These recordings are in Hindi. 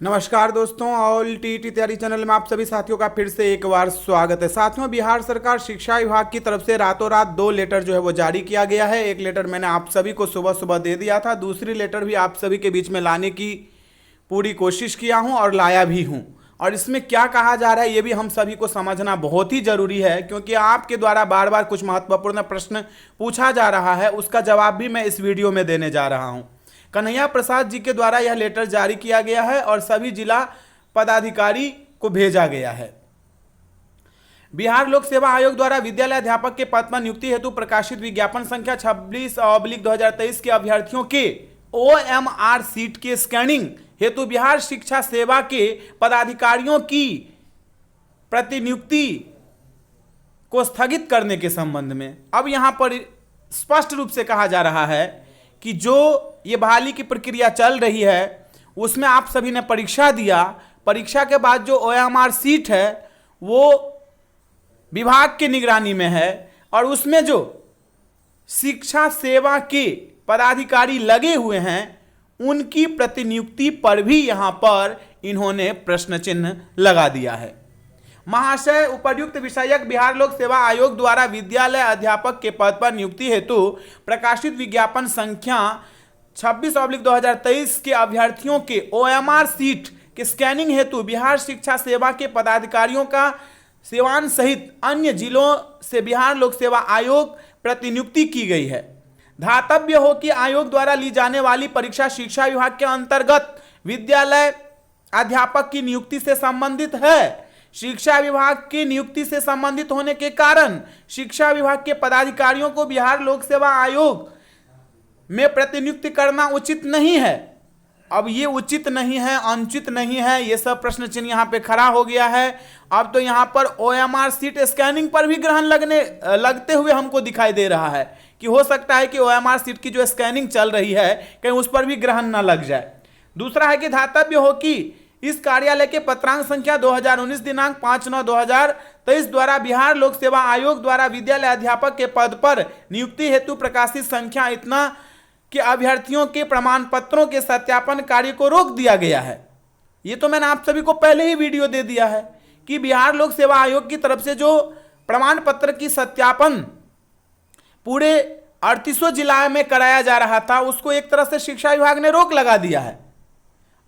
नमस्कार दोस्तों, ऑल टीटी तैयारी चैनल में आप सभी साथियों का फिर से एक बार स्वागत है। साथियों, बिहार सरकार शिक्षा विभाग की तरफ से रातों रात 2 लेटर जो है वो जारी किया गया है। एक लेटर मैंने आप सभी को सुबह सुबह दे दिया था, दूसरी लेटर भी आप सभी के बीच में लाने की पूरी कोशिश किया हूं और लाया भी हूं। और इसमें क्या कहा जा रहा है ये भी हम सभी को समझना बहुत ही जरूरी है, क्योंकि आपके द्वारा बार बार कुछ महत्वपूर्ण प्रश्न पूछा जा रहा है, उसका जवाब भी मैं इस वीडियो में देने जा रहा हूं। कन्हैया प्रसाद जी के द्वारा यह लेटर जारी किया गया है और सभी जिला पदाधिकारी को भेजा गया है। बिहार लोक सेवा आयोग द्वारा विद्यालय अध्यापक के पद पर नियुक्ति हेतु प्रकाशित विज्ञापन संख्या 26/2023 के अभ्यर्थियों के OMR सीट के स्कैनिंग हेतु बिहार शिक्षा सेवा के पदाधिकारियों की प्रतिनियुक्ति को स्थगित करने के संबंध में अब यहां पर स्पष्ट रूप से कहा जा रहा है कि जो ये बहाली की प्रक्रिया चल रही है उसमें आप सभी ने परीक्षा दिया, परीक्षा के बाद जो OMR सीट है वो विभाग की निगरानी में है और उसमें जो शिक्षा सेवा के पदाधिकारी लगे हुए हैं उनकी प्रतिनियुक्ति पर भी यहां पर इन्होंने प्रश्न चिन्ह लगा दिया है। महाशय, उपर्युक्त विषयक बिहार लोक सेवा आयोग द्वारा विद्यालय अध्यापक के पद पर नियुक्ति हेतु प्रकाशित विज्ञापन संख्या 26/2023 के अभ्यर्थियों के OMR सीट के स्कैनिंग हेतु बिहार शिक्षा सेवा के पदाधिकारियों का सेवान सहित अन्य जिलों से बिहार लोक सेवा आयोग प्रतिनियुक्ति की गई है। ध्यातव्य हो कि आयोग द्वारा ली जाने वाली परीक्षा शिक्षा विभाग के अंतर्गत विद्यालय अध्यापक की नियुक्ति से संबंधित है। शिक्षा विभाग की नियुक्ति से संबंधित होने के कारण शिक्षा विभाग के पदाधिकारियों को बिहार लोक सेवा आयोग में प्रतिनियुक्ति करना उचित नहीं है। अब ये उचित नहीं है, अनुचित नहीं है, ये सब प्रश्न चिन्ह यहाँ पे खड़ा हो गया है। अब तो यहाँ पर OMR सीट स्कैनिंग पर भी ग्रहण लगते हुए हमको दिखाई दे रहा है कि हो सकता है कि OMR सीट की जो स्कैनिंग चल रही है कहीं उस पर भी ग्रहण ना लग जाए। दूसरा है कि ध्यातव्य हो कि इस कार्यालय के पत्रांक संख्या 2019 दिनांक 5/9/2023 द्वारा बिहार लोक सेवा आयोग द्वारा विद्यालय अध्यापक के पद पर नियुक्ति हेतु प्रकाशित संख्या इतना के अभ्यर्थियों के प्रमाण पत्रों के सत्यापन कार्य को रोक दिया गया है। ये तो मैंने आप सभी को पहले ही वीडियो दे दिया है कि बिहार लोक सेवा आयोग की तरफ से जो प्रमाण पत्र की सत्यापन पूरे 38 जिला में कराया जा रहा था उसको एक तरह से शिक्षा विभाग ने रोक लगा दिया है।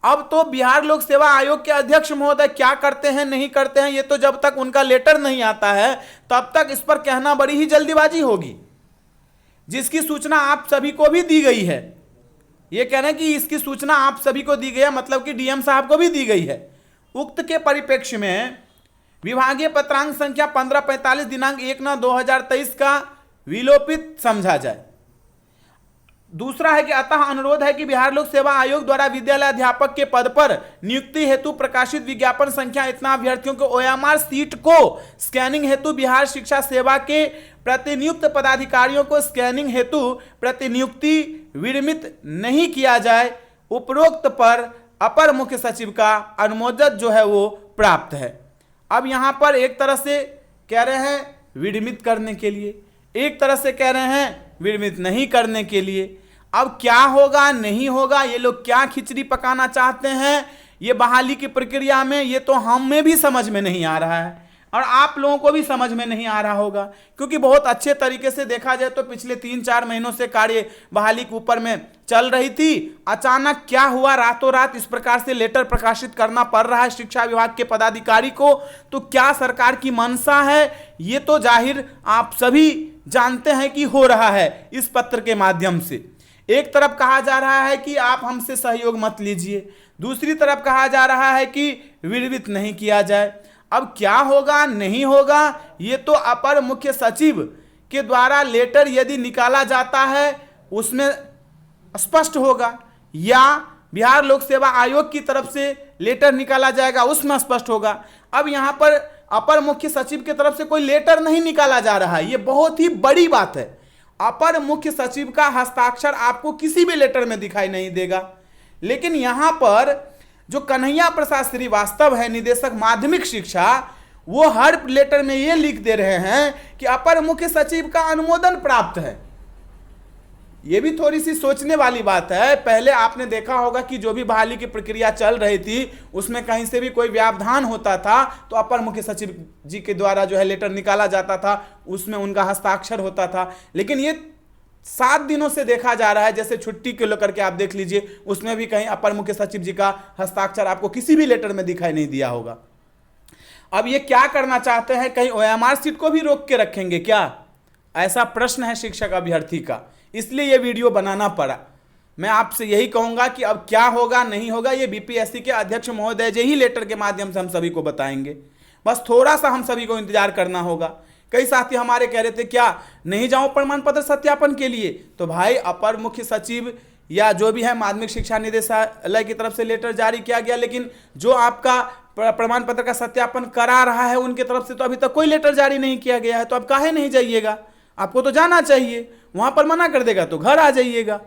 अब तो बिहार लोक सेवा आयोग के अध्यक्ष महोदय क्या करते हैं नहीं करते हैं, ये तो जब तक उनका लेटर नहीं आता है तब तक इस पर कहना बड़ी ही जल्दीबाजी होगी, जिसकी सूचना आप सभी को भी दी गई है। ये कह रहे हैं कि इसकी सूचना आप सभी को दी गई है, मतलब कि DM साहब को भी दी गई है। उक्त के परिप्रेक्ष्य में विभागीय पत्रांक संख्या 1545 दिनांक 1/9/2023 का विलोपित समझा जाए। दूसरा है कि अतः अनुरोध है कि बिहार लोक सेवा आयोग द्वारा विद्यालय अध्यापक के पद पर नियुक्ति हेतु प्रकाशित विज्ञापन संख्या इतना अभ्यर्थियों को OMR सीट को स्कैनिंग हेतु बिहार शिक्षा सेवा के प्रतिनियुक्त पदाधिकारियों को स्कैनिंग हेतु प्रतिनियुक्ति विरमित नहीं किया जाए। उपरोक्त पर अपर मुख्य सचिव का अनुमोदन जो है वो प्राप्त है। अब यहां पर एक तरह से कह रहे हैं विरमित करने के लिए, एक तरह से कह रहे हैं विरमित नहीं करने के लिए। अब क्या होगा नहीं होगा, ये लोग क्या खिचड़ी पकाना चाहते हैं ये बहाली की प्रक्रिया में, ये तो हमें भी समझ में नहीं आ रहा है और आप लोगों को भी समझ में नहीं आ रहा होगा, क्योंकि बहुत अच्छे तरीके से देखा जाए तो पिछले 3-4 महीनों से कार्य बहाली के ऊपर में चल रही थी। अचानक क्या हुआ, रातों रात इस प्रकार से लेटर प्रकाशित करना पड़ रहा है शिक्षा विभाग के पदाधिकारी को, तो क्या सरकार की मंशा है ये तो जाहिर आप सभी जानते हैं कि हो रहा है इस पत्र के माध्यम से। एक तरफ कहा जा रहा है कि आप हमसे सहयोग मत लीजिए, दूसरी तरफ कहा जा रहा है कि विरमित नहीं किया जाए। अब क्या होगा नहीं होगा ये तो अपर मुख्य सचिव के द्वारा लेटर यदि निकाला जाता है उसमें स्पष्ट होगा, या बिहार लोक सेवा आयोग की तरफ से लेटर निकाला जाएगा उसमें स्पष्ट होगा। अब यहां पर अपर मुख्य सचिव की तरफ से कोई लेटर नहीं निकाला जा रहा है, ये बहुत ही बड़ी बात है। अपर मुख्य सचिव का हस्ताक्षर आपको किसी भी लेटर में दिखाई नहीं देगा, लेकिन यहां पर जो कन्हैया प्रसाद श्रीवास्तव है निदेशक माध्यमिक शिक्षा, वो हर लेटर में ये लिख दे रहे हैं कि अपर मुख्य सचिव का अनुमोदन प्राप्त है। ये भी थोड़ी सी सोचने वाली बात है। पहले आपने देखा होगा कि जो भी बहाली की प्रक्रिया चल रही थी उसमें कहीं से भी कोई व्यवधान होता था तो अपर मुख्य सचिव जी के द्वारा जो है लेटर निकाला जाता था, उसमें उनका हस्ताक्षर होता था। लेकिन ये 7 दिनों से देखा जा रहा है, जैसे छुट्टी के लेकर के आप देख लीजिए, उसमें भी कहीं अपर मुख्य सचिव जी का हस्ताक्षर आपको किसी भी लेटर में दिखाई नहीं दिया होगा। अब ये क्या करना चाहते हैं, कहीं ओएमआर सीट को भी रोक के रखेंगे क्या? ऐसा प्रश्न है शिक्षक अभ्यर्थी का, इसलिए ये वीडियो बनाना पड़ा। मैं आपसे यही कहूंगा कि अब क्या होगा नहीं होगा ये बीपीएससी के अध्यक्ष महोदय जी ही लेटर के माध्यम से हम सभी को बताएंगे। बस थोड़ा सा हम सभी को इंतजार करना होगा। कई साथी हमारे कह रहे थे क्या नहीं जाऊं प्रमाण पत्र सत्यापन के लिए, तो भाई अपर मुख्य सचिव या जो भी है माध्यमिक शिक्षा निदेशालय की तरफ से लेटर जारी किया गया, लेकिन जो आपका प्रमाण पत्र का सत्यापन करा रहा है उनके तरफ से तो अभी तक कोई लेटर जारी नहीं किया गया है। तो आप काहे नहीं जाइएगा? आपको तो जाना चाहिए, वहां पर मना कर देगा तो घर आ जाइएगा।